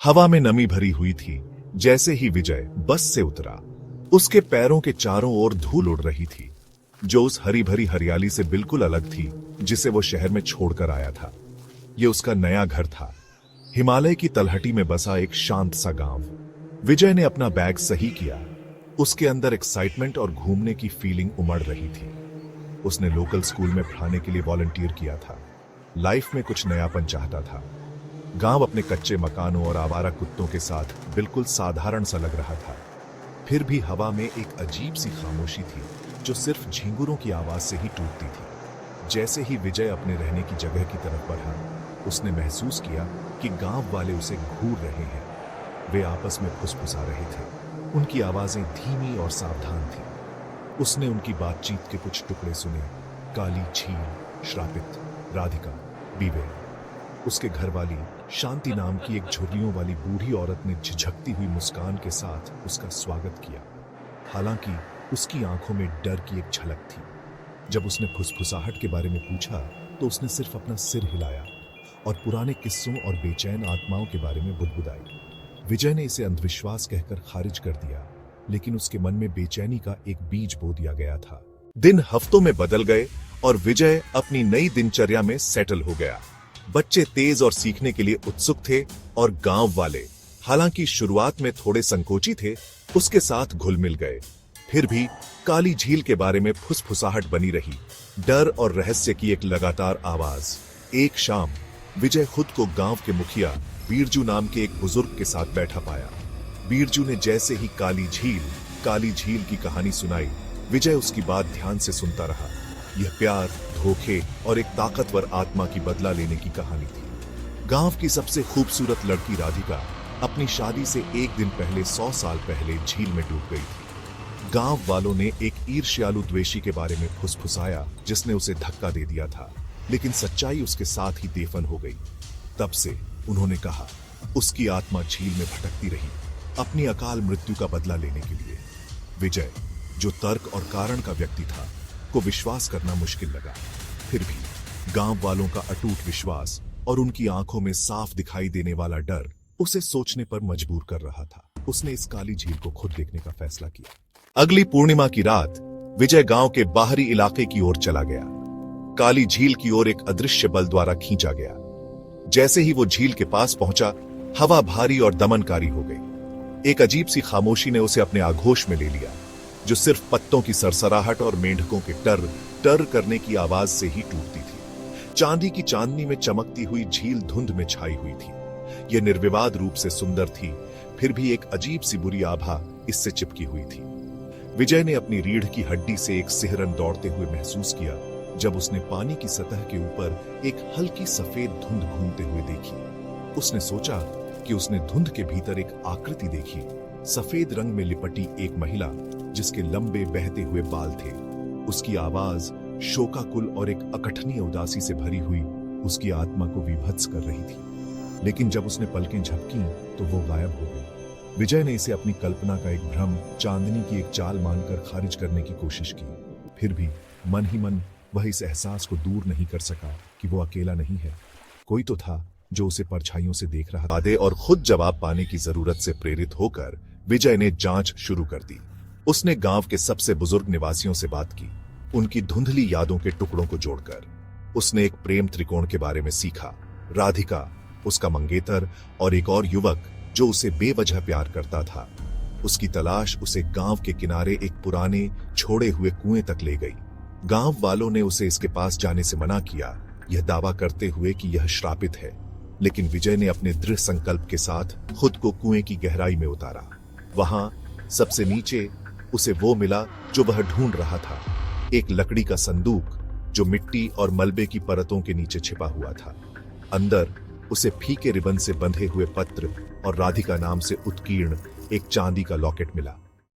हवा में नमी भरी हुई थी। जैसे ही विजय बस से उतरा, उसके पैरों के चारों ओर धूल उड़ रही थी, जो उस हरी भरी हरियाली से बिल्कुल अलग थी जिसे वो शहर में छोड़कर आया था। ये उसका नया घर था, हिमालय की तलहटी में बसा एक शांत सा गांव। विजय ने अपना बैग सही किया। उसके अंदर एक्साइटमेंट और घूमने की फीलिंग उमड़ रही थी। उसने लोकल स्कूल में पढ़ाने के लिए वॉलंटियर किया था। लाइफ में कुछ नयापन चाहता था। गांव अपने कच्चे मकानों और आवारा कुत्तों के साथ बिल्कुल साधारण सा लग रहा था। फिर भी हवा में एक अजीब सी खामोशी थी जो सिर्फ झींगुरों की आवाज से ही टूटती थी। जैसे ही विजय अपने रहने की जगह की तरफ बढ़ा, उसने महसूस किया कि गांव वाले उसे घूर रहे हैं। वे आपस में फुसफुसा रहे थे। उनकी आवाजें धीमी और सावधान थी। उसने उनकी बातचीत के कुछ टुकड़े सुने। काली झील, श्रापित, राधिका, बीवे। उसके घर वाली शांति नाम की एक झुर्रियों वाली बूढ़ी औरत ने झिझकती हुई मुस्कान के साथ उसका स्वागत किया। हालांकि उसकी आंखों में डर की एक झलक थी। जब उसने फुसफुसाहट के बारे में पूछा तो उसने सिर्फ अपना सिर हिलाया और पुराने किस्सों और बेचैन आत्माओं के बारे में बुदबुदाई। विजय ने इसे अंधविश्वास कहकर खारिज कर दिया, लेकिन उसके मन में बेचैनी का एक बीज बो दिया गया था। दिन हफ्तों में बदल गए और विजय अपनी नई दिनचर्या में सेटल हो गया। बच्चे तेज और सीखने के लिए उत्सुक थे और गांव वाले, हालांकि शुरुआत में थोड़े संकोची थे, उसके साथ घुल मिल गए। फिर भी काली झील के बारे में फुसफुसाहट बनी रही, डर और रहस्य की एक लगातार आवाज। एक शाम विजय खुद को गांव के मुखिया बीरजू नाम के एक बुजुर्ग के साथ बैठा पाया। बीरजू ने जैसे ही काली झील की कहानी सुनाई, विजय उसकी बात ध्यान से सुनता रहा। यह प्यार, धोखे और एक ताकतवर आत्मा की बदला लेने की कहानी थी। गांव की सबसे खूबसूरत लड़की राधिका अपनी शादी से एक दिन पहले 100 साल पहले झील में डूब गई थी। गांव वालों ने एक ईर्ष्यालु द्वेषी के बारे में फुसफुसाया जिसने उसे धक्का दे दिया था, लेकिन सच्चाई उसके साथ ही दफन हो गई। तब से उन्होंने कहा, उसकी आत्मा झील में भटकती रही, अपनी अकाल मृत्यु का बदला लेने के लिए। विजय, जो तर्क और कारण का व्यक्ति था, को विश्वास करना मुश्किल लगा। फिर भी गांव वालों का अटूट विश्वास और उनकी आंखों में साफ दिखाई देने वाला डर उसे सोचने पर मजबूर कर रहा था। उसने इस काली झील को खुद देखने का फैसला किया। अगली पूर्णिमा की रात विजय गांव के बाहरी इलाके की ओर चला गया। काली झील की ओर एक अदृश्य बल द्वारा खींचा गया। जैसे ही वो झील के पास पहुंचा, हवा भारी और दमनकारी हो गई। एक अजीब सी खामोशी ने उसे अपने आगोश में ले लिया, जो सिर्फ पत्तों की सरसराहट और मेंढकों के टर टर करने की आवाज से ही टूटती थी। चांदी की चांदनी में चमकती हुई झील धुंध में छाई हुई थी। यह निर्विवाद रूप से सुंदर थी, फिर भी एक अजीब सी बुरी आभा इससे चिपकी हुई थी। विजय ने अपनी रीढ़ की हड्डी से एक सिहरन दौड़ते हुए महसूस किया जब उसने पानी की सतह के ऊपर एक हल्की सफेद धुंध घूमते हुए देखी। उसने सोचा कि उसने धुंध के भीतर एक आकृति देखी, सफेद रंग में लिपटी एक महिला जिसके लंबे बहते हुए बाल थे। उसकी आवाज शोकाकुल और एक अकठनीय उदासी से भरी हुई उसकी आत्मा को विभत्स कर रही थी। लेकिन जब उसने पलकें झपकी तो वो गायब हो गई। विजय ने इसे अपनी कल्पना का एक भ्रम, चांदनी की एक चाल मानकर खारिज करने की कोशिश की। फिर भी मन ही मन वह इस एहसास को दूर नहीं कर सका कि वो अकेला नहीं है। कोई तो था जो उसे परछाइयों से देख रहा था। और खुद जवाब पाने की जरूरत से प्रेरित होकर विजय ने जांच शुरू कर दी। उसने गांव के सबसे बुजुर्ग निवासियों से बात की, उनकी धुंधली यादों के टुकड़ों को जोड़कर। उसने एक प्रेम त्रिकोण के बारे में सीखा, राधिका, उसका मंगेतर और एक और युवक जो उसे बेवजह प्यार करता था। उसकी तलाश उसे गांव के किनारे एक पुराने छोड़े हुए कुएं तक ले गई। गांव वालों ने उसे इसके पास जाने से मना किया, यह दावा करते हुए कि यह श्रापित है। लेकिन विजय ने अपने दृढ़ संकल्प के साथ खुद को कुएं की गहराई में उतारा। वहां सबसे नीचे उसे वो मिला जो वह ढूंढ रहा था, एक लकड़ी का संदूक जो मिट्टी और मलबे की परतों के नीचे छिपा हुआ था। अंदर उसे फीके रिबन से बंधे हुए पत्र और राधिका नाम से उत्कीर्ण एक चांदी का लॉकेट मिला।